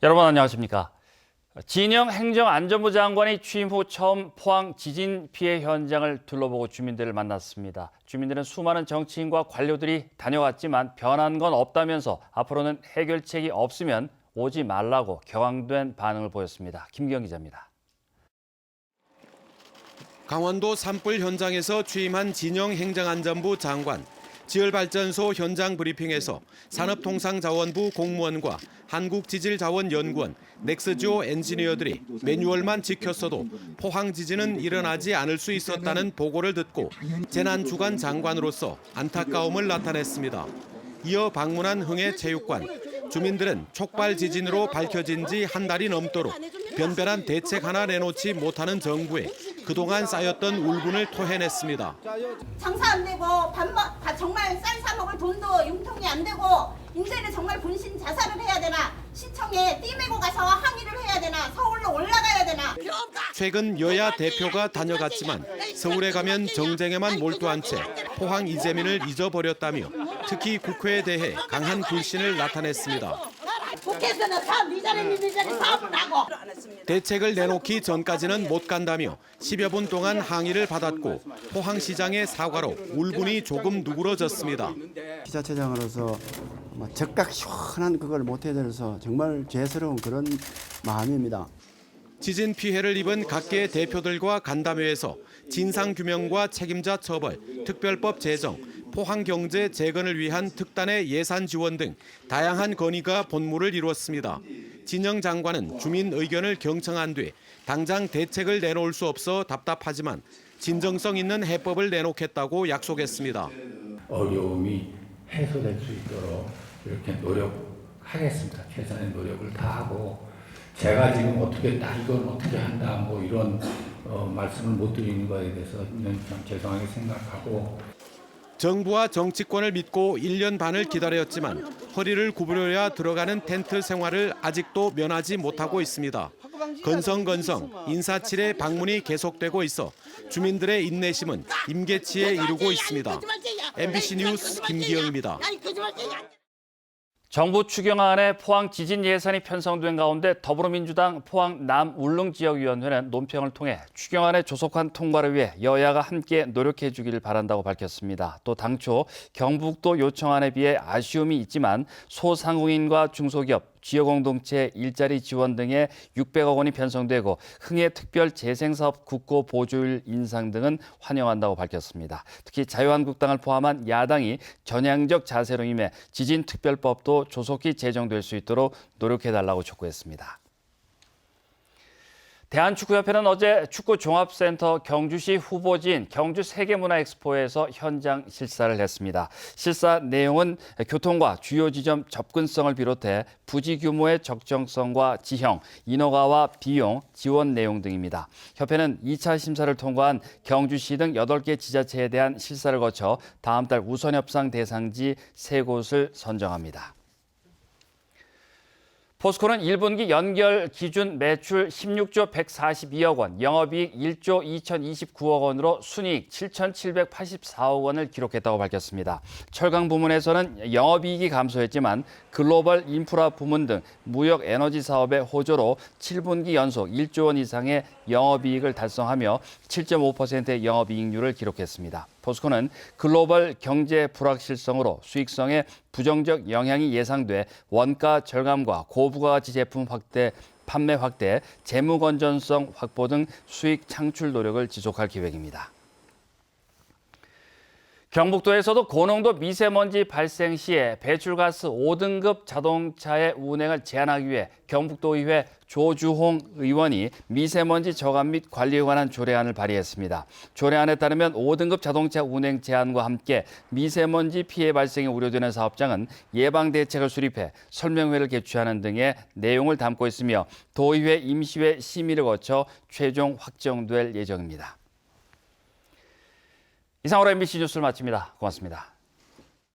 여러분 안녕하십니까? 진영 행정안전부 장관이 취임 후 처음 포항 지진 피해 현장을 둘러보고 주민들을 만났습니다. 주민들은 수많은 정치인과 관료들이 다녀왔지만 변한 건 없다면서 앞으로는 해결책이 없으면 오지 말라고 격앙된 반응을 보였습니다. 김기영 기자입니다. 강원도 산불 현장에서 취임한 진영 행정안전부 장관. 지열발전소 현장 브리핑에서 산업통상자원부 공무원과 한국지질자원연구원, 넥스지오 엔지니어들이 매뉴얼만 지켰어도 포항 지진은 일어나지 않을 수 있었다는 보고를 듣고 재난주간 장관으로서 안타까움을 나타냈습니다. 이어 방문한 흥해체육관. 주민들은 촉발 지진으로 밝혀진 지 한 달이 넘도록 변변한 대책 하나 내놓지 못하는 정부에 그동안 쌓였던 울분을 토해냈습니다. 장사 안 되고 정말 쌀 사 먹을 돈도 융통이 안 되고 이제는 정말 분신 자살을 해야 되나, 시청에 띠 메고 가서 항의를 해야 되나, 서울로 올라가야 되나. 최근 여야 대표가 다녀갔지만 서울에 가면 정쟁에만 몰두한 채 포항 이재민을 잊어버렸다며 특히 국회에 대해 강한 불신을 나타냈습니다. 국회에서는 사업 네 자리 사업을 하고. 대책을 내놓기 전까지는 못 간다며 10여 분 동안 항의를 받았고 포항시장의 사과로 울분이 조금 누그러졌습니다. 지자체장으로서 적각 시원한 그걸 못 해드려서 정말 죄스러운 그런 마음입니다. 지진 피해를 입은 각계 대표들과 간담회에서 진상규명과 책임자 처벌, 특별법 제정, 포항경제 재건을 위한 특단의 예산 지원 등 다양한 건의가 본무를 이루었습니다. 진영 장관은 주민 의견을 경청한 뒤 당장 대책을 내놓을 수 없어 답답하지만 진정성 있는 해법을 내놓겠다고 약속했습니다. 어려움이 해소될 수 있도록 이렇게 노력하겠습니다. 최선의 노력을 다하고 제가 지금 어떻게 딱 이건 어떻게 한다 뭐 이런 말씀을 못 드리는 거에 대해서는 참 죄송하게 생각하고 정부와 정치권을 믿고 1년 반을 기다렸지만 허리를 구부려야 들어가는 텐트 생활을 아직도 면하지 못하고 있습니다. 건성건성 인사칠의 방문이 계속되고 있어 주민들의 인내심은 임계치에 이르고 있습니다. MBC 뉴스 김기영입니다. 정부 추경안에 포항 지진 예산이 편성된 가운데 더불어민주당 포항 남울릉지역위원회는 논평을 통해 추경안의 조속한 통과를 위해 여야가 함께 노력해 주기를 바란다고 밝혔습니다. 또 당초 경북도 요청안에 비해 아쉬움이 있지만 소상공인과 중소기업, 지역공동체 일자리 지원 등에 600억 원이 편성되고 흥해 특별 재생사업 국고 보조율 인상 등은 환영한다고 밝혔습니다. 특히 자유한국당을 포함한 야당이 전향적 자세로 임해 지진특별법도 조속히 제정될 수 있도록 노력해달라고 촉구했습니다. 대한축구협회는 어제 축구종합센터 경주시 후보지인 경주 세계문화엑스포에서 현장 실사를 했습니다. 실사 내용은 교통과 주요 지점 접근성을 비롯해 부지 규모의 적정성과 지형, 인허가와 비용, 지원 내용 등입니다. 협회는 2차 심사를 통과한 경주시 등 8개 지자체에 대한 실사를 거쳐 다음 달 우선협상 대상지 3곳을 선정합니다. 포스코는 1분기 연결 기준 매출 16조 142억 원, 영업이익 1조 2029억 원으로 순이익 7,784억 원을 기록했다고 밝혔습니다. 철강 부문에서는 영업이익이 감소했지만 글로벌 인프라 부문 등 무역 에너지 사업의 호조로 7분기 연속 1조 원 이상의 영업이익을 달성하며 7.5%의 영업이익률을 기록했습니다. 포스코는 글로벌 경제 불확실성으로 수익성에 부정적 영향이 예상돼 원가 절감과 고부가가치 제품 판매 확대, 재무 건전성 확보 등 수익 창출 노력을 지속할 계획입니다. 경북도에서도 고농도 미세먼지 발생 시에 배출가스 5등급 자동차의 운행을 제한하기 위해 경북도의회 조주홍 의원이 미세먼지 저감 및 관리에 관한 조례안을 발의했습니다. 조례안에 따르면 5등급 자동차 운행 제한과 함께 미세먼지 피해 발생이 우려되는 사업장은 예방 대책을 수립해 설명회를 개최하는 등의 내용을 담고 있으며 도의회 임시회 심의를 거쳐 최종 확정될 예정입니다. 이상으로 MBC 뉴스를 마칩니다. 고맙습니다.